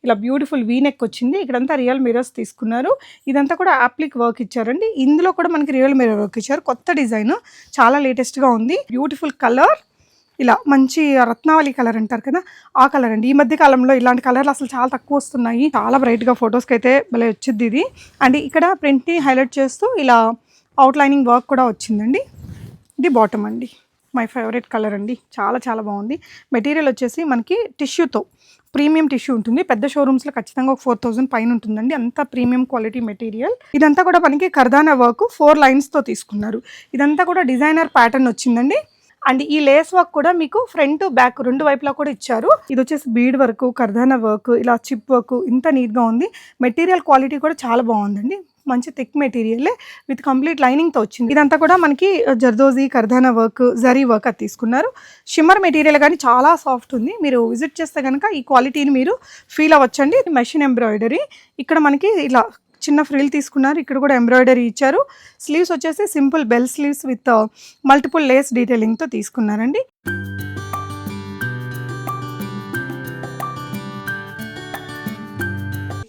ఇలా beautiful V neck వచ్చింది. ఇక్కడంతా రియల్ మిర్రర్స్ తీసుకున్నారు. ఇదంతా కూడా యాప్లిక్ వర్క్ ఇచ్చారండి. ఇందులో కూడా మనకి రియల్ మిర్రర్ వర్క్ ఇచ్చారు. కొత్త డిజైన్, చాలా లేటెస్ట్గా ఉంది. బ్యూటిఫుల్ కలర్, ఇలా మంచి రత్నావళి కలర్ అంటారు కదా, ఆ కలర్ అండి. ఈ మధ్య కాలంలో ఇలాంటి కలర్లు అసలు చాలా తక్కువ వస్తున్నాయి. చాలా బ్రైట్గా ఫొటోస్కి అయితే భలే వచ్చింది ఇది. అండ్ ఇక్కడ ప్రింట్ని హైలైట్ చేస్తూ ఇలా అవుట్లైనింగ్ వర్క్ కూడా వచ్చిందండి. ఇది బాటమ్ అండి, మై ఫేవరెట్ కలర్ అండి. చాలా చాలా బాగుంది. మెటీరియల్ వచ్చేసి మనకి టిష్యూతో, ప్రీమియం టిష్యూ ఉంటుంది. పెద్ద షోరూమ్స్లో ఖచ్చితంగా ఒక 4000 పైన ఉంటుందండి. అంత ప్రీమియం క్వాలిటీ మెటీరియల్. ఇదంతా కూడా మనకి కర్దానా వర్క్ 4 లైన్స్తో తీసుకున్నారు. ఇదంతా కూడా డిజైనర్ ప్యాటర్న్ వచ్చిందండి. అండ్ ఈ లేస్ వర్క్ కూడా మీకు ఫ్రంట్ బ్యాక్ రెండు వైపులా కూడా ఇచ్చారు. ఇది వచ్చేసి బీడ్ వర్క్, కర్దానా వర్క్, ఇలా చిప్ వర్క్, ఇంత నీట్గా ఉంది. మెటీరియల్ క్వాలిటీ కూడా చాలా బాగుందండి. మంచి థిక్ మెటీరియల్ విత్ కంప్లీట్ లైనింగ్తో వచ్చింది. ఇదంతా కూడా మనకి జర్దోజీ, కర్దానా వర్క్, జరీ వర్క్ అది తీసుకున్నారు. షిమ్మర్ మెటీరియల్ కానీ చాలా సాఫ్ట్ ఉంది. మీరు విజిట్ చేస్తే కనుక ఈ క్వాలిటీని మీరు ఫీల్ అవ్వచ్చండి. మెషిన్ ఎంబ్రాయిడరీ, ఇక్కడ మనకి ఇలా చిన్న ఫ్రిల్ తీసుకున్నారు. ఇక్కడ కూడా ఎంబ్రాయిడరీ ఇచ్చారు. స్లీవ్స్ వచ్చేసి simple bell sleeves with multiple lace డీటెయిలింగ్తో తీసుకున్నారండి.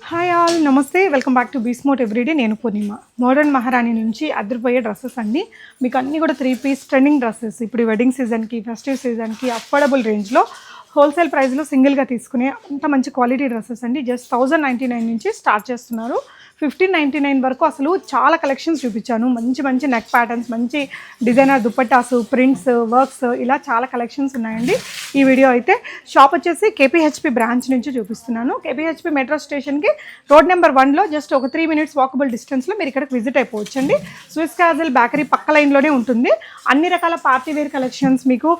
Hi all, namaste, welcome back to బీస్మోట్ ఎవ్రీడే. నేను పూర్ణిమ. మోడర్న్ మహారాణి నుంచి అదిరిపోయే డ్రెస్సెస్ అండి. మీకు అన్నీ కూడా 3 పీస్ ట్రెండింగ్ డ్రెస్సెస్. ఇప్పుడు వెడ్డింగ్ సీజన్కి, ఫెస్టివ్ సీజన్కి అఫోర్డబుల్ రేంజ్లో హోల్సేల్ ప్రైస్లో సింగిల్గా తీసుకునే అంత మంచి క్వాలిటీ డ్రెస్సెస్ అండి. జస్ట్ 1099 నుంచి స్టార్ట్ చేస్తున్నారు. 1599 వరకు అసలు చాలా కలెక్షన్స్ చూపించాను. మంచి మంచి నెక్ ప్యాటర్న్స్, మంచి డిజైనర్ దుపట్టాసు, ప్రింట్స్, వర్క్స్, ఇలా చాలా కలెక్షన్స్ ఉన్నాయండి. ఈ వీడియో అయితే షాప్ వచ్చేసి కేపీహెచ్పి బ్రాంచ్ నుంచి చూపిస్తున్నాను. కేపీహెచ్పి మెట్రో స్టేషన్కి రోడ్ నెంబర్ 1లో జస్ట్ ఒక 3 మినిట్స్ వాకబుల్ డిస్టెన్స్లో మీరు ఇక్కడికి విజిట్ అయిపోవచ్చండి. స్విస్ క్యాజల్ బేకరీ పక్క లైన్లోనే ఉంటుంది. అన్ని రకాల పార్టీ వేర్ కలెక్షన్స్, మీకు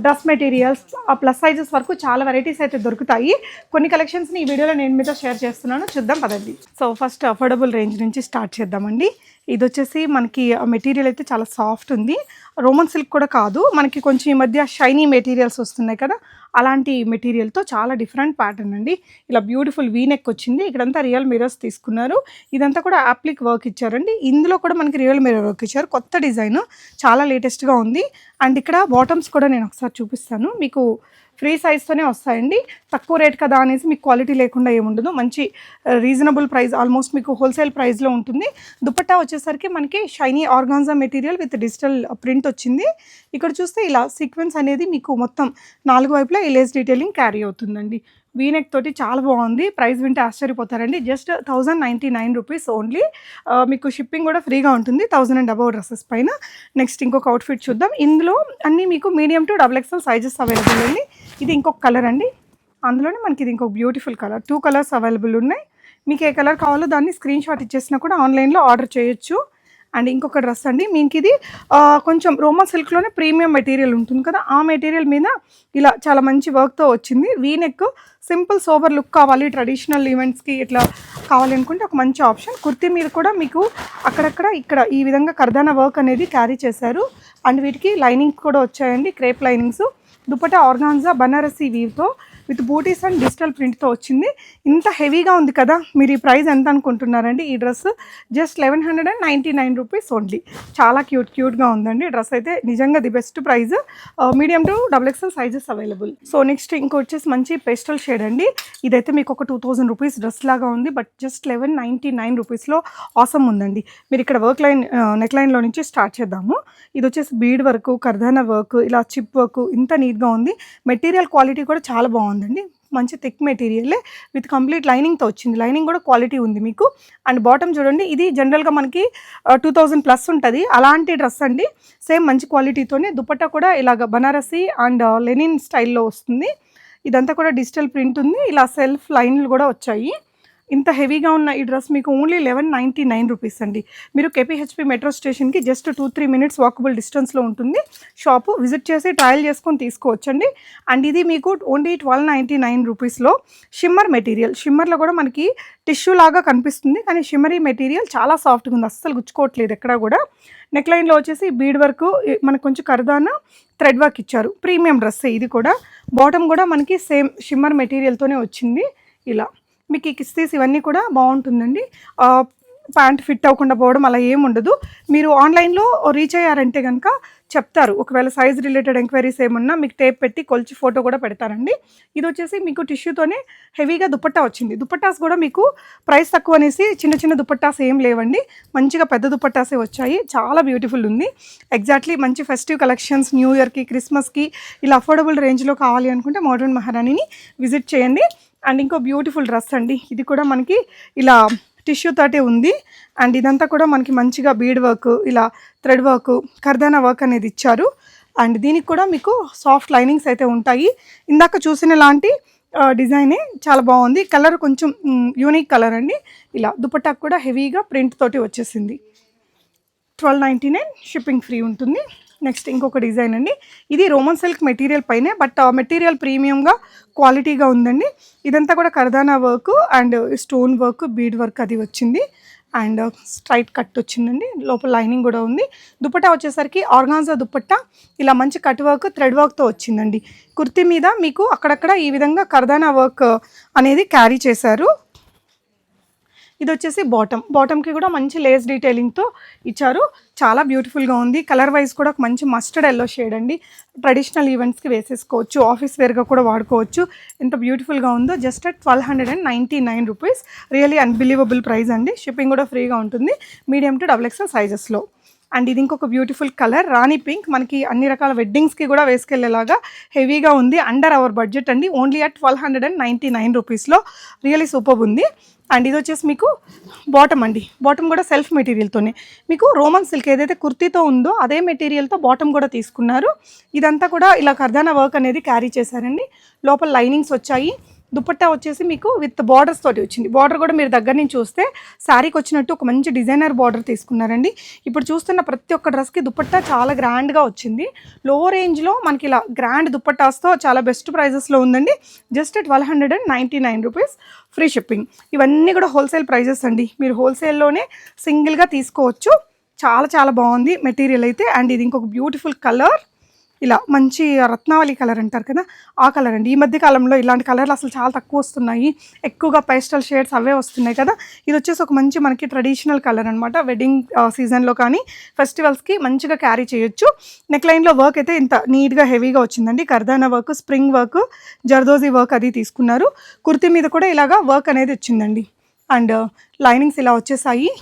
డ్రెస్ మెటీరియల్స్, ప్లస్ సైజెస్ వరకు చాలా వెరైటీస్ అయితే దొరుకుతాయి. కొన్ని కలెక్షన్స్ని ఈ వీడియోలో నేను మీతో షేర్ చేస్తున్నాను. చూద్దాం పదండి. సో ఫస్ట్ అఫోర్డబుల్ రేంజ్ నుంచి స్టార్ట్ చేద్దామండి. ఇది వచ్చేసి మనకి మెటీరియల్ అయితే చాలా సాఫ్ట్ ఉంది. రోమన్ సిల్క్ కూడా కాదు, మనకి కొంచెం ఈ మధ్య షైనీ మెటీరియల్స్ వస్తున్నాయి కదా, అలాంటి మెటీరియల్తో చాలా డిఫరెంట్ ప్యాటర్న్ అండి. ఇలా బ్యూటిఫుల్ వీ నెక్ వచ్చింది. ఇక్కడంతా రియల్ మిర్రర్స్ తీసుకున్నారు. ఇదంతా కూడా యాప్లిక్ వర్క్ ఇచ్చారండి. ఇందులో కూడా మనకి రియల్ మిర్రర్ వర్క్ ఇచ్చారు. కొత్త డిజైన్, చాలా లేటెస్ట్గా ఉంది. అండ్ ఇక్కడ బాటమ్స్ కూడా నేను ఒకసారి చూపిస్తాను. మీకు ఫ్రీ సైజ్తోనే వస్తాయండి. తక్కువ రేట్ కదా అనేసి మీకు క్వాలిటీ లేకుండా ఏముండదు. మంచి రీజనబుల్ ప్రైస్, ఆల్మోస్ట్ మీకు హోల్సేల్ ప్రైస్లో ఉంటుంది. దుపట్టా వచ్చేసరికి మనకి shiny organza material with digital print వచ్చింది. ఇక్కడ చూస్తే ఇలా సీక్వెన్స్ అనేది మీకు మొత్తం 4 వైపులా ఈ లేస్ డీటెయిలింగ్ క్యారీ అవుతుందండి. వీనెక్ తోటి చాలా బాగుంది. ప్రైస్ వింటే ఆశ్చర్యపోతారండి. Just 1099 rupees only. మీకు షిప్పింగ్ కూడా ఫ్రీగా ఉంటుంది 1000 అండ్ అబౌవ్ డ్రెస్సెస్ పైన. నెక్స్ట్ ఇంకొక అవుట్ఫిట్ చూద్దాం. ఇందులో అన్నీ మీకు medium to XXL sizes available అండి. ఇది ఇంకొక కలర్ అండి. అందులోనే మనకి ఇది ఇంకొక బ్యూటిఫుల్ కలర్. 2 కలర్స్ అవైలబుల్ ఉన్నాయి. మీకు ఏ కలర్ కావాలో దాన్ని స్క్రీన్ షాట్ ఇచ్చేసినా కూడా ఆన్లైన్లో ఆర్డర్ చేయొచ్చు. అండ్ ఇంకొక డ్రెస్ అండి, మీకు ఇది కొంచెం రోమన్ సిల్క్లోనే ప్రీమియం మెటీరియల్ ఉంటుంది కదా, ఆ మెటీరియల్ మీద ఇలా చాలా మంచి వర్క్తో వచ్చింది. వీనెక్, సింపుల్ సోబర్ లుక్ కావాలి, ట్రెడిషనల్ ఈవెంట్స్కి ఇట్లా కావాలి అనుకుంటే ఒక మంచి ఆప్షన్. కుర్తీ మీద కూడా మీకు అక్కడక్కడ ఇక్కడ ఈ విధంగా కర్దానా వర్క్ అనేది క్యారీ చేశారు. అండ్ వీటికి లైనింగ్స్ కూడా వచ్చాయండి, crepe linings. Dupatta organza Banarasi వీవ్తో విత్ బూటీస్ అండ్ డిజిటల్ ప్రింట్తో వచ్చింది. ఇంత హెవీగా ఉంది కదా, మీరు ఈ ప్రైస్ ఎంత అనుకుంటున్నారండి? ఈ డ్రెస్ జస్ట్ 1199 రూపీస్ ఓన్లీ. చాలా క్యూట్గా ఉందండి. డ్రెస్ అయితే నిజంగా the best price. Medium to XXL sizes available. So next ఇంకొచ్చేసి మంచి పేస్టల్ షేడ్ అండి. ఇదైతే మీకు ఒక 2000 రూపీస్ డ్రెస్ లాగా ఉంది, బట్ జస్ట్ 1199 రూపీస్లో ఆసమ్ ఉందండి. మీరు ఇక్కడ వర్క్ లైన్, నెక్ లైన్లో నుంచి స్టార్ట్ చేద్దాము. ఇది వచ్చేసి బీడ్ వర్క్, కర్దానా వర్క్, ఇలా చిప్ వర్క్, ఇంత నీట్గా ఉంది. మెటీరియల్ క్వాలిటీ కూడా చాలా బాగుందండి. మంచి థిక్ మెటీరియల్ విత్ కంప్లీట్ లైనింగ్తో వచ్చింది. లైనింగ్ కూడా క్వాలిటీ ఉంది మీకు. అండ్ బాటమ్ చూడండి, ఇది జనరల్గా మనకి 2000+ ఉంటుంది, అలాంటి డ్రెస్ అండి. సేమ్ మంచి క్వాలిటీతోనే. దుపట్టా కూడా ఇలాగ బనారసీ అండ్ లెనిన్ స్టైల్లో వస్తుంది. ఇదంతా కూడా డిజిటల్ ప్రింట్ ఉంది. ఇలా సెల్ఫ్ లైన్లు కూడా వచ్చాయి. ఇంత హెవీగా ఉన్న ఈ డ్రెస్ మీకు ఓన్లీ 1199 రూపీస్ అండి. మీరు కేపీహెచ్పి మెట్రో స్టేషన్కి జస్ట్ 2-3 మినిట్స్ వాకబుల్ డిస్టెన్స్లో ఉంటుంది షాపు. విజిట్ చేసి ట్రయల్ చేసుకొని తీసుకోవచ్చండి. అండ్ ఇది మీకు ఓన్లీ 1299 రూపీస్లో షిమ్మర్ మెటీరియల్. షిమ్మర్లో కూడా మనకి టిష్యూ లాగా కనిపిస్తుంది, కానీ షిమ్మరీ మెటీరియల్ చాలా సాఫ్ట్గా ఉంది, అస్సలు గుచ్చుకోవట్లేదు ఎక్కడ కూడా. నెక్ లైన్లో వచ్చేసి బీడ్ వర్క్, మనకు కొంచెం కర్దానా థ్రెడ్ వర్క్ ఇచ్చారు. ప్రీమియం డ్రెస్ ఇది కూడా. బాటమ్ కూడా మనకి సేమ్ షిమ్మర్ మెటీరియల్తోనే వచ్చింది. ఇలా మీకు ఈ కిస్తీస్ ఇవన్నీ కూడా బాగుంటుందండి. ప్యాంట్ ఫిట్ అవ్వకుండా పోవడం అలా ఏముండదు. మీరు ఆన్లైన్లో రీచ్ అయ్యారంటే కనుక చెప్తారు. ఒకవేళ సైజ్ రిలేటెడ్ ఎంక్వైరీస్ ఏమన్నా మీకు టేప్ పెట్టి కొలిచి ఫోటో కూడా పెడతారండి. ఇది వచ్చేసి మీకు టిష్యూతోనే హెవీగా దుపట్టా వచ్చింది. దుపట్టాస్ కూడా మీకు ప్రైస్ తక్కువ అనేసి చిన్న చిన్న దుపట్టాస్ ఏం లేవండి, మంచిగా పెద్ద దుపట్టాసే వచ్చాయి. చాలా బ్యూటిఫుల్ ఉంది. ఎగ్జాక్ట్లీ మంచి ఫెస్టివ్ కలెక్షన్స్ న్యూ ఇయర్కి, క్రిస్మస్కి ఇలా అఫోర్డబుల్ రేంజ్లో కావాలి అనుకుంటే మోడర్న్ మహారాణిని విజిట్ చేయండి. అండ్ ఇంకో బ్యూటిఫుల్ డ్రెస్ అండి, ఇది కూడా మనకి ఇలా టిష్యూ తోటే ఉంది. అండ్ ఇదంతా కూడా మనకి మంచిగా బీడ్ వర్క్, ఇలా థ్రెడ్ వర్క్, కర్దానా వర్క్ అనేది ఇచ్చారు. అండ్ దీనికి కూడా మీకు సాఫ్ట్ లైనింగ్స్ అయితే ఉంటాయి. ఇందాక చూసిన లాంటి డిజైనే చాలా బాగుంది. కలర్ కొంచెం యూనిక్ కలర్ అండి. ఇలా దుపట్టాకు కూడా హెవీగా ప్రింట్ తోటి వచ్చేసింది. 1299 షిప్పింగ్ ఫ్రీ ఉంటుంది. నెక్స్ట్ ఇంకొక డిజైన్ అండి, ఇది రోమన్ సిల్క్ మెటీరియల్ పైనే, బట్ మెటీరియల్ ప్రీమియంగా క్వాలిటీగా ఉందండి. ఇదంతా కూడా kardana work and stone work, bead work అది వచ్చింది. అండ్ స్ట్రైట్ కట్ వచ్చిందండి, లోపల లైనింగ్ కూడా ఉంది. దుపట్టా వచ్చేసరికి ఆర్గాన్జా దుపట్టా, ఇలా మంచి కట్ వర్క్, థ్రెడ్ వర్క్తో వచ్చిందండి. కుర్తీ మీద మీకు అక్కడక్కడ ఈ విధంగా కర్దానా వర్క్ అనేది క్యారీ చేశారు. ఇది వచ్చేసి బాటమ్కి కూడా మంచి లేస్ డీటెయిలింగ్తో ఇచ్చారు. చాలా బ్యూటిఫుల్గా ఉంది. కలర్ వైజ్ కూడా ఒక మంచి మస్టర్డ్ ఎల్లో షేడ్ అండి. ట్రెడిషనల్ ఈవెంట్స్కి వేసేసుకోవచ్చు, ఆఫీస్ వేర్గా కూడా వాడుకోవచ్చు. ఎంత బ్యూటిఫుల్గా ఉందో. Just at 1299 rupees. Really unbelievable price అండి. షిప్పింగ్ కూడా ఫ్రీగా ఉంటుంది మీడియం టు XXL సైజెస్లో. అండ్ ఇది ఇంకొక బ్యూటిఫుల్ కలర్ రాణి పింక్, మనకి అన్ని రకాల వెడ్డింగ్స్కి కూడా వేసుకెళ్లేలాగా హెవీగా ఉంది. అండర్ అవర్ బడ్జెట్ అండి, ఓన్లీ అట్ 1299 రూపీస్లో. రియలీ సూపర్ ఉంది. అండ్ ఇది వచ్చేసి మీకు బాటమ్ అండి, బాటమ్ కూడా సెల్ఫ్ మెటీరియల్తోనే. మీకు రోమన్ సిల్క్ ఏదైతే కుర్తీతో ఉందో అదే మెటీరియల్తో బాటమ్ కూడా తీసుకున్నారు. ఇదంతా కూడా ఇలా కర్దానా వర్క్ అనేది క్యారీ చేశారండి. లోపల లైనింగ్స్ వచ్చాయి. దుపట్టా వచ్చేసి మీకు విత్ బార్డర్స్ తోటి వచ్చింది. బార్డర్ కూడా మీరు దగ్గర నుంచి చూస్తే శారీకి వచ్చినట్టు ఒక మంచి డిజైనర్ బార్డర్ తీసుకున్నారండి. ఇప్పుడు చూస్తున్న ప్రతి ఒక్క డ్రెస్కి దుపట్టా చాలా గ్రాండ్గా వచ్చింది. లో రేంజ్లో మనకి ఇలా గ్రాండ్ దుపట్టాస్తో చాలా బెస్ట్ ప్రైజెస్లో ఉందండి. Just 1299 rupees, free shipping. ఇవన్నీ కూడా హోల్సేల్ ప్రైజెస్ అండి, మీరు హోల్సేల్లోనే సింగిల్గా తీసుకోవచ్చు. చాలా చాలా బాగుంది మెటీరియల్ అయితే. అండ్ ఇది ఇంకొక బ్యూటిఫుల్ కలర్, ఇలా మంచి రత్నావళి కలర్ అంటారు కదా, ఆ కలర్ అండి. ఈ మధ్య కాలంలో ఇలాంటి కలర్లు అసలు చాలా తక్కువ వస్తున్నాయి, ఎక్కువగా పేస్టల్ షేడ్స్ అవే వస్తున్నాయి కదా. ఇది వచ్చేసి ఒక మంచి మనకి ట్రెడిషనల్ కలర్ అనమాట. వెడ్డింగ్ సీజన్లో కానీ ఫెస్టివల్స్కి మంచిగా క్యారీ చేయొచ్చు. నెక్ లైన్లో వర్క్ అయితే ఇంత నీట్గా హెవీగా వచ్చిందండి. Kardana work, spring work, zardozi work అది తీసుకున్నారు. కుర్తీ మీద కూడా ఇలాగా వర్క్ అనేది వచ్చిందండి. అండ్ లైనింగ్స్ ఇలా వచ్చేసాయి.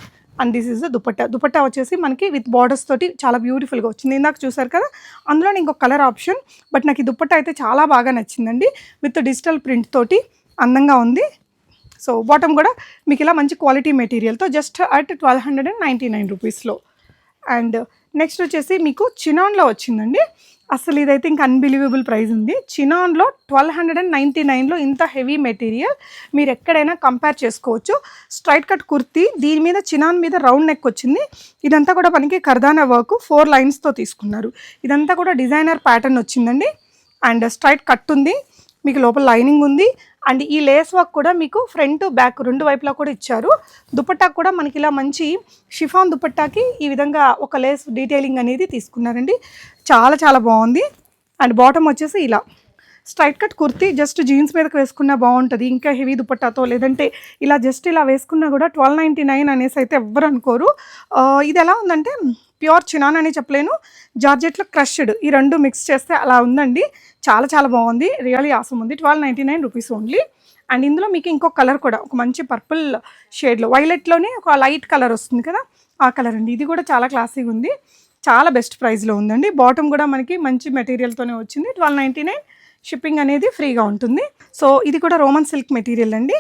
And this is the dupatta వచ్చేసి మనకి విత్ బార్డర్స్ తోటి చాలా బ్యూటిఫుల్గా వచ్చింది. ఇందాక చూసారు కదా, అందులో ఇంకొక కలర్ ఆప్షన్. బట్ నాకు ఈ దుపట్టా అయితే చాలా బాగా నచ్చిందండి. విత్ డిజిటల్ ప్రింట్ తోటి అందంగా ఉంది. సో బాటమ్ కూడా మీకు ఇలా మంచి క్వాలిటీ మెటీరియల్తో జస్ట్ అట్ 1299 రూపీస్లో. అండ్ నెక్స్ట్ వచ్చేసి మీకు చినాన్లో వచ్చిందండి. అసలు ఇదైతే ఇంకా అన్బిలీవబుల్ ప్రైస్ ఉంది. చినాన్లో 1299లో ఇంత హెవీ మెటీరియల్ మీరు ఎక్కడైనా కంపేర్ చేసుకోవచ్చు. స్ట్రైట్ కట్ కుర్తీ, దీని మీద చినాన్ మీద రౌండ్ నెక్ వచ్చింది. ఇదంతా కూడా మనకి కర్దానా వర్క్ 4 లైన్స్తో తీసుకున్నారు. ఇదంతా కూడా డిజైనర్ ప్యాటర్న్ వచ్చిందండి. అండ్ స్ట్రైట్ కట్ ఉంది, మీకు లోపల లైనింగ్ ఉంది. అండ్ ఈ లేస్ వర్క్ కూడా మీకు ఫ్రంట్ బ్యాక్ రెండు వైపులా కూడా ఇచ్చారు. దుపట్టా కూడా మనకి ఇలా మంచి షిఫాన్ దుపట్టాకి ఈ విధంగా ఒక లేస్ డీటెయిలింగ్ అనేది తీసుకున్నారండి. చాలా చాలా బాగుంది. అండ్ బాటమ్ వచ్చేసి ఇలా straight cut kurti, just jeans మీదకి వేసుకున్నా బాగుంటుంది. ఇంకా హెవీ దుపట్టాతో లేదంటే ఇలా జస్ట్ ఇలా వేసుకున్నా కూడా 1299 అనేసి అయితే ఎవ్వరు అనుకోరు. ఇది ఎలా ఉందంటే ప్యూర్ చినాన్ అని చెప్పలేను, జార్జెట్లో క్రష్డ్, ఈ రెండు మిక్స్ చేస్తే అలా ఉందండి. చాలా చాలా బాగుంది, రియలీ ఆసమ్ ఉంది. 1299 రూపీస్ ఓన్లీ. అండ్ ఇందులో మీకు ఇంకొక కలర్ కూడా, ఒక మంచి పర్పుల్ షేడ్లో, వైలెట్లోనే ఒక లైట్ కలర్ వస్తుంది కదా, ఆ కలర్ అండి. ఇది కూడా చాలా క్లాసీగా ఉంది, చాలా బెస్ట్ ప్రైస్లో ఉందండి. బాటమ్ కూడా మనకి మంచి మెటీరియల్తోనే వచ్చింది. 1299 షిప్పింగ్ అనేది ఫ్రీగా ఉంటుంది. సో ఇది కూడా రోమన్ సిల్క్ మెటీరియల్ అండి.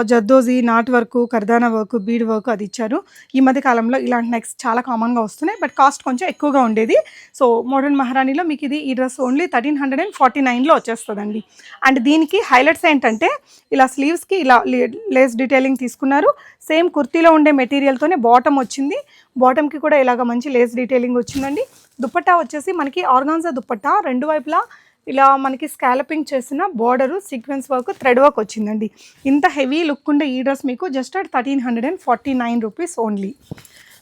Zardozi, knot work, kardana work, bead work అది ఇచ్చారు. ఈ మధ్య కాలంలో ఇలాంటి నెక్స్ట్ చాలా కామన్గా వస్తున్నాయి, బట్ కాస్ట్ కొంచెం ఎక్కువగా ఉండేది. సో మోడర్న్ మహారాణిలో మీకు ఇది ఈ డ్రెస్ ఓన్లీ 1349లో వచ్చేస్తుందండి. అండ్ దీనికి హైలైట్స్ ఏంటంటే ఇలా స్లీవ్స్కి ఇలా లేస్ డీటెయిలింగ్ తీసుకున్నారు. సేమ్ కుర్తీలో ఉండే మెటీరియల్తోనే బాటమ్ వచ్చింది. బాటమ్కి కూడా ఇలాగ మంచి లేస్ డీటెయిలింగ్ వచ్చిందండి. దుపట్టా వచ్చేసి మనకి ఆర్గాన్జా దుపట్టా, రెండు వైపులా ఇలా మనకి స్కాలపింగ్ చేసిన border, sequence work, thread work వచ్చిందండి. ఇంత హెవీ లుక్ ఉండే ఈ డ్రెస్ మీకు జస్ట్ 1349 రూపీస్ ఓన్లీ.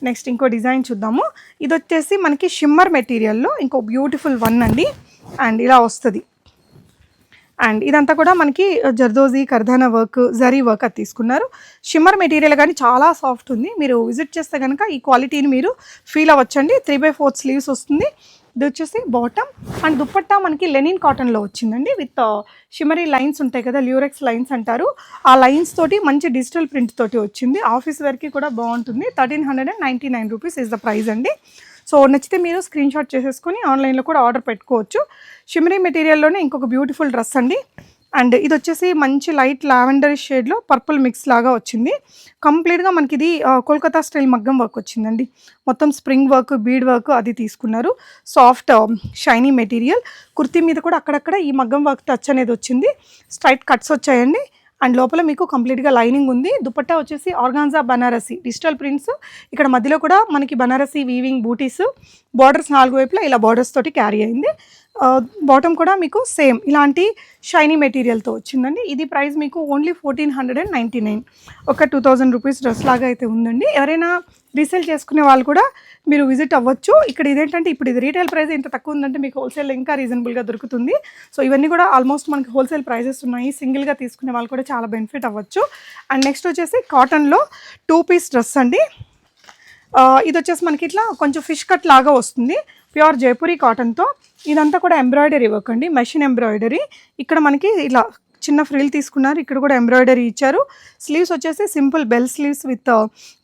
నెక్స్ట్ ఇంకో డిజైన్ చూద్దాము. ఇది వచ్చేసి మనకి షిమ్మర్ మెటీరియల్లో ఇంకో బ్యూటిఫుల్ వన్ అండి. అండ్ ఇలా వస్తుంది. అండ్ ఇదంతా కూడా మనకి జర్దోజీ, కర్దానా వర్క్, జరీ వర్క్ అది తీసుకున్నారు. షిమ్మర్ మెటీరియల్ కానీ చాలా సాఫ్ట్ ఉంది. మీరు విజిట్ చేస్తే కనుక ఈ క్వాలిటీని మీరు ఫీల్ అవ్వచ్చండి. 3/4 స్లీవ్స్ వస్తుంది. ఇది వచ్చేసి బాటమ్ అండ్ దుపట్టా మనకి లెనిన్ కాటన్లో వచ్చిందండి విత్ షిమరీ లైన్స్ ఉంటాయి కదా, ల్యూరెక్స్ లైన్స్ అంటారు. ఆ లైన్స్ తోటి మంచి డిజిటల్ ప్రింట్ తోటి వచ్చింది. ఆఫీస్ వేర్కి కూడా బాగుంటుంది. 1399 రూపీస్ ఇస్ ద ప్రైస్ అండి. సో నచ్చితే మీరు స్క్రీన్ షాట్ చేసేసుకొని ఆన్లైన్లో కూడా ఆర్డర్ పెట్టుకోవచ్చు. షిమరీ మెటీరియల్లోనే ఇంకొక బ్యూటిఫుల్ డ్రెస్ అండి. అండ్ ఇది వచ్చేసి మంచి లైట్ లావెండర్ షేడ్లో పర్పుల్ మిక్స్ లాగా వచ్చింది. కంప్లీట్గా మనకి ఇది కోల్కతా స్టైల్ మగ్గం వర్క్ వచ్చిందండి. మొత్తం స్ప్రింగ్ వర్క్, బీడ్ వర్క్ అది తీసుకున్నారు. Soft shiny material. కుర్తీ మీద కూడా అక్కడక్కడ ఈ మగ్గం వర్క్ టచ్ అనేది వచ్చింది. స్ట్రైట్ కట్స్ వచ్చాయండి. అండ్ లోపల మీకు కంప్లీట్గా లైనింగ్ ఉంది. దుపట్టా వచ్చేసి ఆర్గాన్జా బనారసి డిజిటల్ ప్రింట్స్. ఇక్కడ మధ్యలో కూడా మనకి బనారసి వీవింగ్ బూటీస్, బార్డర్స్ 4 వైపులా ఇలా బార్డర్స్ తోటి క్యారీ అయింది. బాటమ్ కూడా మీకు సేమ్ ఇలాంటి షైనీ మెటీరియల్తో వచ్చిందండి. ఇది ప్రైస్ మీకు ఓన్లీ 1499. ఒక 2000 రూపీస్ డ్రెస్ లాగా అయితే ఉందండి. ఎవరైనా రీసేల్ చేసుకునే వాళ్ళు కూడా మీరు విజిట్ అవ్వచ్చు. ఇక్కడ ఇదేంటంటే ఇప్పుడు ఇది రీటైల్ ప్రైస్ ఇంత తక్కువ ఉందంటే మీకు హోల్సేల్ ఇంకా రీజనబుల్గా దొరుకుతుంది. సో ఇవన్నీ కూడా ఆల్మోస్ట్ మనకి హోల్సేల్ ప్రైజెస్ ఉన్నాయి. సింగిల్గా తీసుకునే వాళ్ళు కూడా చాలా బెనిఫిట్ అవ్వచ్చు. అండ్ నెక్స్ట్ వచ్చేసి కాటన్లో 2 పీస్ డ్రెస్ అండి. ఇది వచ్చేసి మనకి ఇట్లా కొంచెం ఫిష్ కట్ లాగా వస్తుంది. ప్యూర్ జైపూరి కాటన్తో. ఇదంతా కూడా ఎంబ్రాయిడరీ వర్క్ అండి, మెషిన్ ఎంబ్రాయిడరీ. ఇక్కడ మనకి ఇలా చిన్న ఫ్రిల్ తీసుకున్నారు. ఇక్కడ కూడా ఎంబ్రాయిడరీ ఇచ్చారు. స్లీవ్స్ వచ్చేసి simple bell sleeves with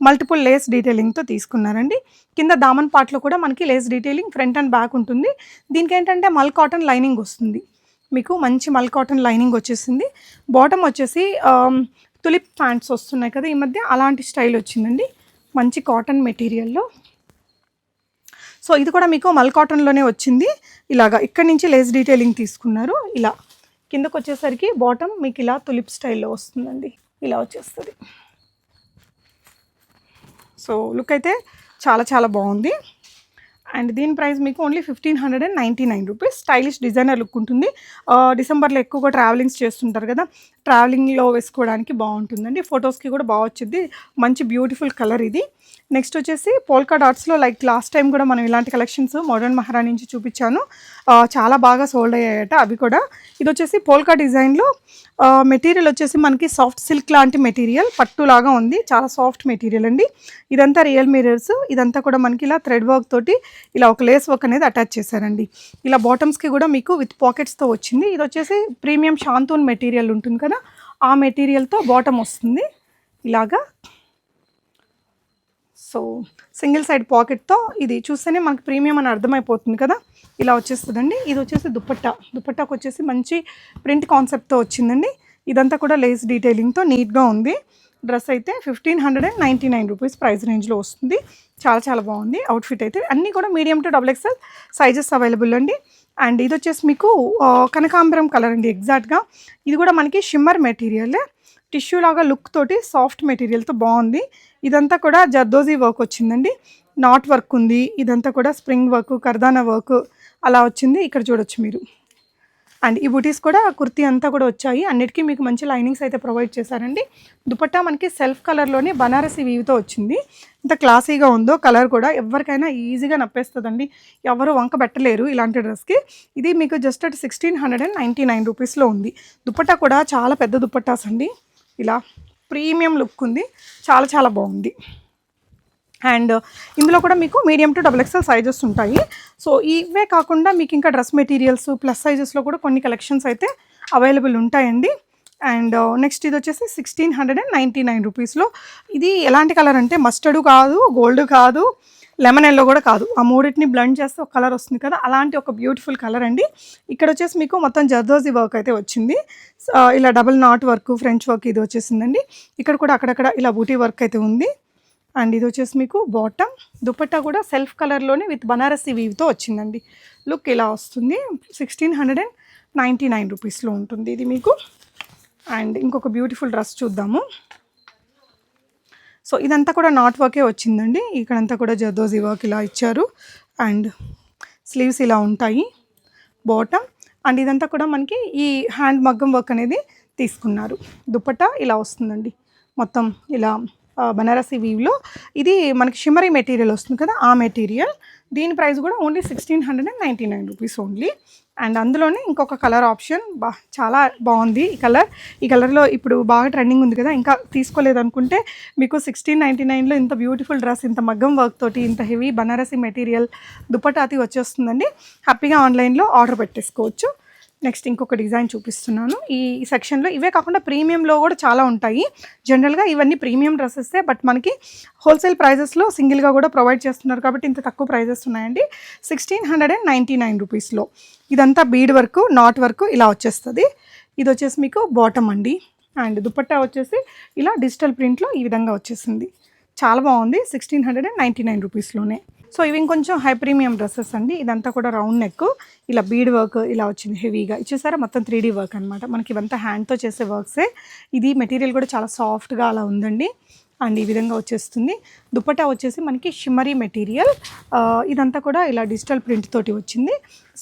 multiple lace డీటెయిలింగ్తో తీసుకున్నారండి. కింద దామన్ పార్ట్లో కూడా మనకి lace detailing front and back ఉంటుంది. దీనికి ఏంటంటే మల్ కాటన్ లైనింగ్ వస్తుంది. మీకు మంచి మల్ కాటన్ లైనింగ్ వచ్చేసింది. బాటమ్ వచ్చేసి తులిప్ ప్యాంట్స్ వస్తున్నాయి కదా ఈ మధ్య, అలాంటి స్టైల్ వచ్చిందండి మంచి కాటన్ మెటీరియల్లో. సో ఇది కూడా మీకు మల్ కాటన్లోనే వచ్చింది. ఇలాగా ఇక్కడి నుంచి లేస్ డీటెయిలింగ్ తీసుకున్నారు. ఇలా కిందకు వచ్చేసరికి బాటమ్ మీకు ఇలా తులిప్ స్టైల్లో వస్తుందండి. ఇలా వచ్చేస్తుంది. సో లుక్ అయితే చాలా చాలా బాగుంది. అండ్ దీని ప్రైస్ మీకు only 1599 rupees. Stylish designer look ఉంటుంది. డిసెంబర్లో ఎక్కువగా ట్రావెలింగ్స్ చేస్తుంటారు కదా, ట్రావెలింగ్లో వేసుకోవడానికి బాగుంటుందండి. ఫొటోస్కి కూడా బాగా వచ్చింది. మంచి బ్యూటిఫుల్ కలర్ ఇది. నెక్స్ట్ వచ్చేసి పోల్కా డాట్స్లో లైక్ లాస్ట్ టైం కూడా మనం ఇలాంటి కలెక్షన్స్ మోడర్న్ మహారాణి నుంచి చూపించాను. చాలా బాగా సోల్డ్ అయ్యాయట అవి కూడా. ఇది వచ్చేసి పోల్కా డిజైన్లో మెటీరియల్ వచ్చేసి మనకి సాఫ్ట్ సిల్క్ లాంటి మెటీరియల్, పట్టులాగా ఉంది. చాలా సాఫ్ట్ మెటీరియల్ అండి. ఇదంతా రియల్ మిర్రర్స్. ఇదంతా కూడా మనకి ఇలా థ్రెడ్ వర్క్ తోటి ఇలా ఒక లేస్ వర్క్ అనేది అటాచ్ చేశారండి. ఇలా బాటమ్స్కి కూడా మీకు విత్ పాకెట్స్తో వచ్చింది. ఇది వచ్చేసి ప్రీమియం షాంతూన్ మెటీరియల్ ఉంటుంది కదా, ఆ మెటీరియల్తో బాటమ్ వస్తుంది ఇలాగా. సో సింగిల్ సైడ్ పాకెట్తో ఇది చూస్తేనే మనకి ప్రీమియం అని అర్థమైపోతుంది కదా, ఇలా వచ్చేస్తుందండి. ఇది వచ్చేసి దుపట్టాకు వచ్చేసి మంచి ప్రింట్ కాన్సెప్ట్తో వచ్చిందండి. ఇదంతా కూడా లేస్ డీటెయిలింగ్తో నీట్గా ఉంది. డ్రెస్ అయితే 1599 రూపీస్ ప్రైస్ రేంజ్లో వస్తుంది. చాలా చాలా బాగుంది అవుట్ఫిట్ అయితే. అన్నీ కూడా medium to XXL sizes available అండి. అండ్ ఇది వచ్చేసి మీకు కనకాంబరం కలర్ అండి ఎగ్జాక్ట్గా. ఇది కూడా మనకి షిమ్మర్ మెటీరియల్, టిష్యూ లాగా లుక్ తోటి సాఫ్ట్ మెటీరియల్తో బాగుంది. ఇదంతా కూడా జర్దోజీ వర్క్ వచ్చిందండి. నాట్ వర్క్ ఉంది. ఇదంతా కూడా స్ప్రింగ్ వర్క్, కర్దానా వర్క్ అలా వచ్చింది. ఇక్కడ చూడొచ్చు మీరు. అండ్ ఈ బూటీస్ కూడా కుర్తీ అంతా కూడా వచ్చాయి. అన్నిటికీ మీకు మంచి లైనింగ్స్ అయితే ప్రొవైడ్ చేశారండి. దుపట్టా మనకి సెల్ఫ్ కలర్లోనే బనారసి వీవ్తో వచ్చింది. ఇంత క్లాసీగా ఉందో కలర్ కూడా ఎవరికైనా ఈజీగా నప్పేస్తుందండి. ఎవరు వంక పెట్టలేరు ఇలాంటి డ్రెస్కి. ఇది మీకు జస్ట్ 1699 రూపీస్లో ఉంది. దుపట్టా కూడా చాలా పెద్ద దుపట్టాస్ అండి. ఇలా ప్రీమియం లుక్ ఉంది. చాలా చాలా బాగుంది. అండ్ ఇందులో కూడా మీకు మీడియం టు XXL సైజెస్ ఉంటాయి. సో ఇవే కాకుండా మీకు ఇంకా డ్రెస్ మెటీరియల్స్ ప్లస్ సైజెస్లో కూడా కొన్ని కలెక్షన్స్ అయితే అవైలబుల్ ఉంటాయండి. అండ్ నెక్స్ట్ ఇది వచ్చేసి 1699 రూపీస్లో. ఇది ఎలాంటి కలర్ అంటే మస్టర్డ్ కాదు, గోల్డ్ కాదు, లెమన్ ఎల్లో కూడా కాదు. ఆ మూడింటిని బ్లెండ్ చేస్తే ఒక కలర్ వస్తుంది కదా, అలాంటి ఒక బ్యూటిఫుల్ కలర్ అండి. ఇక్కడ వచ్చేసి మీకు మొత్తం జర్దోజీ వర్క్ అయితే వచ్చింది. ఇలా double not work, French work ఇది వచ్చేసిందండి. ఇక్కడ కూడా అక్కడక్కడ ఇలా బూటీ వర్క్ అయితే ఉంది. అండ్ ఇది వచ్చేసి మీకు బాటమ్. దుపట్టా కూడా సెల్ఫ్ కలర్లోనే విత్ బనారసి వీవ్తో వచ్చిందండి. లుక్ ఇలా వస్తుంది. 1699 రూపీస్లో ఉంటుంది ఇది మీకు. అండ్ ఇంకొక బ్యూటిఫుల్ డ్రెస్ చూద్దాము. సో ఇదంతా కూడా నాట్ వర్కే వచ్చిందండి. ఇక్కడంతా కూడా జర్దోజీ వర్క్ ఇలా ఇచ్చారు. అండ్ స్లీవ్స్ ఇలా ఉంటాయి బాటమ్. అండ్ ఇదంతా కూడా మనకి ఈ హ్యాండ్ మగ్గం వర్క్ అనేది తీసుకున్నారు. దుపట్టా ఇలా వస్తుందండి మొత్తం ఇలా బనారసి వీవ్లో. ఇది మనకి షిమరీ మెటీరియల్ వస్తుంది కదా, ఆ మెటీరియల్. దీని ప్రైస్ కూడా ఓన్లీ 1699 రూపీస్ ఓన్లీ. అండ్ అందులోనే ఇంకొక కలర్ ఆప్షన్ చాలా బాగుంది ఈ కలర్లో ఇప్పుడు బాగా ట్రెండింగ్ ఉంది కదా, ఇంకా తీసుకోలేదు అనుకుంటే మీకు 1699లో ఇంత బ్యూటిఫుల్ డ్రెస్, ఇంత మగ్గం వర్క్ తోటి, ఇంత హెవీ బనారసి మెటీరియల్ దుపట్టాతి వచ్చేస్తుందండి. హ్యాపీగా ఆన్లైన్లో ఆర్డర్ పెట్టేసుకోవచ్చు. నెక్స్ట్ ఇంకొక డిజైన్ చూపిస్తున్నాను. ఈ సెక్షన్లో ఇవే కాకుండా ప్రీమియంలో కూడా చాలా ఉంటాయి. జనరల్గా ఇవన్నీ ప్రీమియం డ్రెస్సెసే, బట్ మనకి హోల్సేల్ ప్రైజెస్లో సింగిల్గా కూడా ప్రొవైడ్ చేస్తున్నారు కాబట్టి ఇంత తక్కువ ప్రైజెస్ ఉన్నాయండి. 1699 రూపీస్లో ఇదంతా బీడ్ వర్క్, నాట్ వర్క్ ఇలా వచ్చేస్తుంది. ఇది వచ్చేసి మీకు బాటమ్ అండి. అండ్ దుపట్టా వచ్చేసి ఇలా డిజిటల్ ప్రింట్లో ఈ విధంగా వచ్చేసింది. చాలా బాగుంది. 1699 రూపీస్లోనే. సో ఇవి ఇంకొంచెం హై ప్రీమియం డ్రెస్సెస్ అండి. ఇదంతా కూడా రౌండ్ నెక్, ఇలా బీడ్ వర్క్ ఇలా వచ్చింది హెవీగా ఇచ్చేసారా, మొత్తం 3D వర్క్ అనమాట. మనకి ఇవంతా హ్యాండ్తో చేసే వర్క్సే. ఇది మెటీరియల్ కూడా చాలా సాఫ్ట్గా అలా ఉందండి. అండ్ ఈ విధంగా వచ్చేస్తుంది. దుపట్టా వచ్చేసి మనకి షిమ్మరీ మెటీరియల్, ఇదంతా కూడా ఇలా డిజిటల్ ప్రింట్ తోటి వచ్చింది.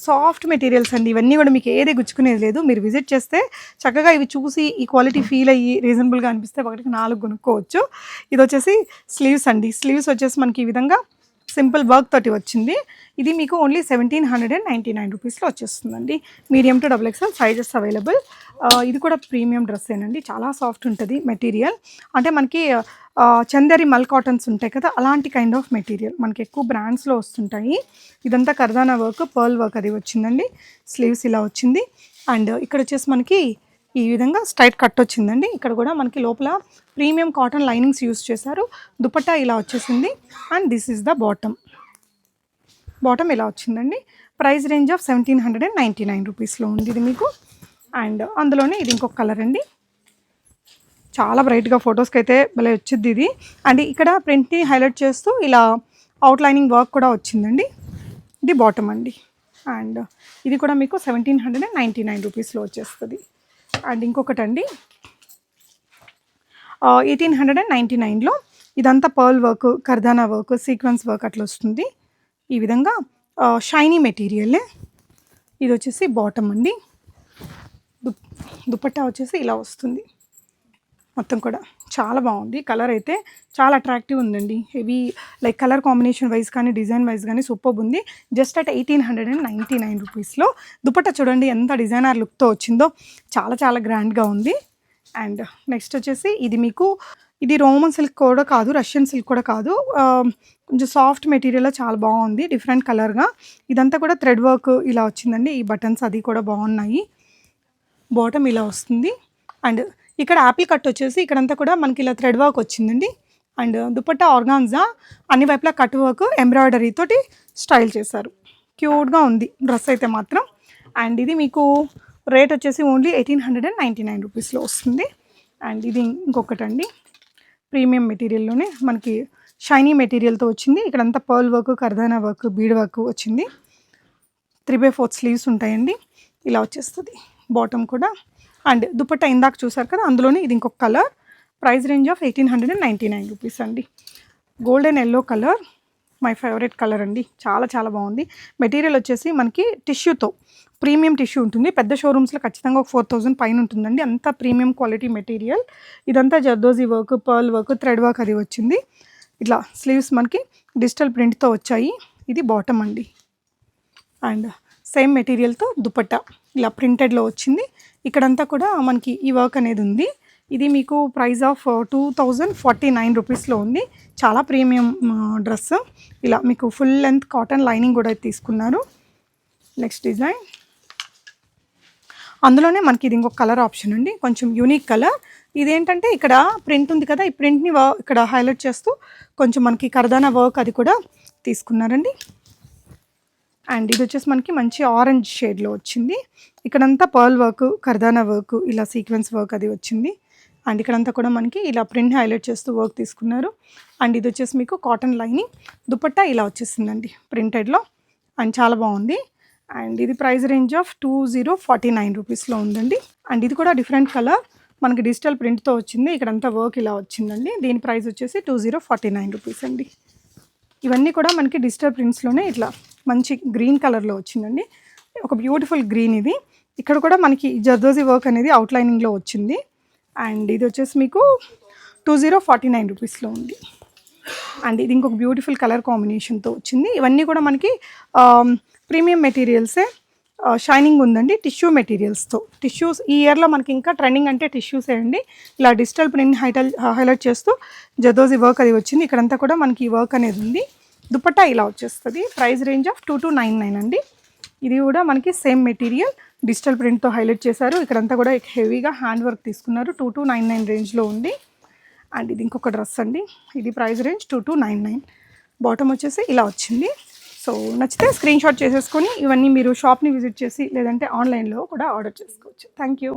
సాఫ్ట్ మెటీరియల్స్ అండి. ఇవన్నీ కూడా మీకు ఏది గుచ్చుకునేది లేదు. మీరు విజిట్ చేస్తే చక్కగా ఇవి చూసి ఈ క్వాలిటీ ఫీల్ అయ్యి రీజనబుల్గా అనిపిస్తే ఒకటికి 4 కొనుక్కోవచ్చు. ఇది వచ్చేసి స్లీవ్స్ అండి. స్లీవ్స్ వచ్చేసి మనకి ఈ విధంగా సింపుల్ వర్క్ తోటి వచ్చింది. ఇది మీకు ఓన్లీ 1799 రూపీస్లో వచ్చేస్తుందండి. Medium to XXL sizes available. ఇది కూడా ప్రీమియం డ్రెస్సేనండి. చాలా సాఫ్ట్ ఉంటుంది మెటీరియల్. అంటే మనకి చందేరి మల్ కాటన్స్ ఉంటాయి కదా, అలాంటి కైండ్ ఆఫ్ మెటీరియల్ మనకి ఎక్కువ బ్రాండ్స్లో వస్తుంటాయి. ఇదంతా కర్దానా వర్క్, పర్ల్ వర్క్ అది వచ్చిందండి. స్లీవ్స్ ఇలా వచ్చింది. అండ్ ఇక్కడ వచ్చేసి మనకి ఈ విధంగా స్ట్రైట్ కట్ వచ్చిందండి. ఇక్కడ కూడా మనకి లోపల ప్రీమియం కాటన్ లైనింగ్స్ యూస్ చేశారు. దుపట్టా ఇలా వచ్చేసింది. And this is the bottom ఇలా వచ్చిందండి. ప్రైస్ రేంజ్ ఆఫ్ 1799 రూపీస్లో ఉంది ఇది మీకు. అండ్ అందులోనే ఇది ఇంకొక కలర్ అండి. చాలా బ్రైట్గా ఫొటోస్కి అయితే భలే వచ్చింది ఇది. అండ్ ఇక్కడ ప్రింట్ని హైలైట్ చేస్తూ ఇలా అవుట్లైనింగ్ వర్క్ కూడా వచ్చిందండి. ఇది బాటమ్ అండి. అండ్ ఇది కూడా మీకు 1799 రూపీస్లో వచ్చేస్తుంది. అండ్ ఇంకొకటి అండి 1899లో ఇదంతా pearl work, kardana work, sequence work అట్లా వస్తుంది. ఈ విధంగా షైనీ మెటీరియలే. ఇది వచ్చేసి బాటమ్ అండి. దుపట్టా వచ్చేసి ఇలా వస్తుంది. మొత్తం కూడా చాలా బాగుంది. కలర్ అయితే చాలా అట్రాక్టివ్ ఉందండి. Heavy like colour combination wise కానీ డిజైన్ వైజ్ కానీ సూపర్ ఉంది. జస్ట్ అట్ 1899 రూపీస్లో. దుపట్టా చూడండి ఎంత డిజైనర్ లుక్తో వచ్చిందో, చాలా చాలా గ్రాండ్గా ఉంది. అండ్ నెక్స్ట్ వచ్చేసి ఇది మీకు ఇది రోమన్ సిల్క్ కూడా కాదు, రష్యన్ సిల్క్ కూడా కాదు, కొంచెం సాఫ్ట్ మెటీరియల్లో చాలా బాగుంది. డిఫరెంట్ కలర్గా ఇదంతా కూడా థ్రెడ్ వర్క్ ఇలా వచ్చిందండి. ఈ బటన్స్ అది కూడా బాగున్నాయి. బాటమ్ ఇలా వస్తుంది. అండ్ ఇక్కడ యాపిల్ కట్ వచ్చేసి ఇక్కడంతా కూడా మనకి ఇలా థ్రెడ్ వర్క్ వచ్చిందండి. అండ్ దుపట్టా ఆర్గాన్జా, అన్ని వైపులా కట్ వర్క్ ఎంబ్రాయిడరీ తోటి స్టైల్ చేశారు. క్యూట్గా ఉంది డ్రెస్ అయితే మాత్రం. అండ్ ఇది మీకు రేట్ వచ్చేసి ఓన్లీ 1899 రూపీస్లో వస్తుంది. అండ్ ఇది ఇంకొకటండి, ప్రీమియం మెటీరియల్లోనే మనకి షైనీ మెటీరియల్తో వచ్చింది. ఇక్కడంతా pearl work, kardana work, bead work వచ్చింది. 3/4 స్లీవ్స్ ఉంటాయండి. ఇలా వచ్చేస్తుంది బాటమ్ కూడా. అండ్ దుపట్టా ఇందాక చూసారు కదా, అందులోనే ఇది ఇంకొక colour. Price range of 1899 rupees అండి. Golden yellow colour my favourite colour అండి. చాలా చాలా బాగుంది. మెటీరియల్ వచ్చేసి మనకి టిష్యూతో, ప్రీమియం టిష్యూ ఉంటుంది. పెద్ద షోరూమ్స్లో ఖచ్చితంగా ఒక 4000 పైన ఉంటుందండి. అంత ప్రీమియం క్వాలిటీ మెటీరియల్. ఇదంతా zardozi work, pearl work, thread work అది వచ్చింది. ఇట్లా స్లీవ్స్ మనకి డిజిటల్ ప్రింట్తో వచ్చాయి. ఇది బాటమ్ అండి. అండ్ సేమ్ మెటీరియల్తో దుపట్టా ఇలా ప్రింటెడ్లో వచ్చింది. ఇక్కడంతా కూడా మనకి ఈ వర్క్ అనేది ఉంది. ఇది మీకు ప్రైస్ ఆఫ్ 2049 రూపీస్లో ఉంది. చాలా ప్రీమియం డ్రెస్. ఇలా మీకు ఫుల్ లెంత్ కాటన్ లైనింగ్ కూడా తీసుకున్నారు. నెక్స్ట్ డిజైన్ అందులోనే మనకి ఇది ఇంకొక కలర్ ఆప్షన్ అండి, కొంచెం యూనిక్ కలర్. ఇదేంటంటే ఇక్కడ ప్రింట్ ఉంది కదా, ఈ ప్రింట్ని ఇక్కడ హైలైట్ చేస్తూ కొంచెం మనకి కర్దానా వర్క్ అది కూడా తీసుకున్నారండి. అండ్ ఇది వచ్చేసి మనకి మంచి ఆరెంజ్ షేడ్లో వచ్చింది. ఇక్కడంతా పర్ల్ వర్క్, కర్దానా వర్క్, ఇలా సీక్వెన్స్ వర్క్ అది వచ్చింది. అండ్ ఇక్కడంతా కూడా మనకి ఇలా ప్రింట్ హైలైట్ చేస్తూ వర్క్ తీసుకున్నారు. అండ్ ఇది వచ్చేసి మీకు కాటన్ లైనింగ్. దుపట్టా ఇలా వచ్చేసిందండి ప్రింటెడ్లో. అండ్ చాలా బాగుంది. అండ్ ఇది ప్రైస్ రేంజ్ ఆఫ్ 2049 రూపీస్లో ఉందండి. అండ్ ఇది కూడా డిఫరెంట్ కలర్, మనకి డిజిటల్ ప్రింట్తో వచ్చింది. ఇక్కడంతా వర్క్ ఇలా వచ్చిందండి. దీని ప్రైస్ వచ్చేసి 2049 రూపీస్ అండి. ఇవన్నీ కూడా మనకి డిజిటల్ ప్రింట్స్లోనే ఇట్లా మంచి గ్రీన్ కలర్లో వచ్చిందండి. ఒక బ్యూటిఫుల్ గ్రీన్ ఇది. ఇక్కడ కూడా మనకి జర్దోజీ వర్క్ అనేది అవుట్లైనింగ్లో వచ్చింది. అండ్ ఇది వచ్చేసి మీకు 2049 రూపీస్లో ఉంది. అండ్ ఇది ఇంకొక బ్యూటిఫుల్ కలర్ కాంబినేషన్తో వచ్చింది. ఇవన్నీ కూడా మనకి ప్రీమియం మెటీరియల్సే, షైనింగ్ ఉందండి, టిష్యూ మెటీరియల్స్తో. టిష్యూస్ ఈ ఇయర్లో మనకి ఇంకా ట్రెండింగ్ అంటే టిష్యూసే అండి. ఇలా డిజిటల్ ప్రింట్ హైలైట్ చేస్తూ జదోజీ వర్క్ అది వచ్చింది. ఇక్కడంతా కూడా మనకి ఈ వర్క్ అనేది ఉంది. దుపట్టా ఇలా వచ్చేస్తుంది. ప్రైస్ రేంజ్ ఆఫ్ 2299 అండి. ఇది కూడా మనకి సేమ్ మెటీరియల్ డిజిటల్ ప్రింట్తో హైలైట్ చేశారు. ఇక్కడంతా కూడా హెవీగా హ్యాండ్ వర్క్ తీసుకున్నారు. 2299 రేంజ్లో ఉంది. అండ్ ఇది ఇంకొక డ్రెస్ అండి. ఇది ప్రైస్ రేంజ్ 2299. బాటమ్ వచ్చేసి ఇలా వచ్చింది. సో నచ్చితే స్క్రీన్ షాట్ చేసేసుకొని ఇవన్నీ మీరు షాప్ని విజిట్ చేసి లేదంటే ఆన్లైన్లో కూడా ఆర్డర్ చేసుకోవచ్చు. Thank you.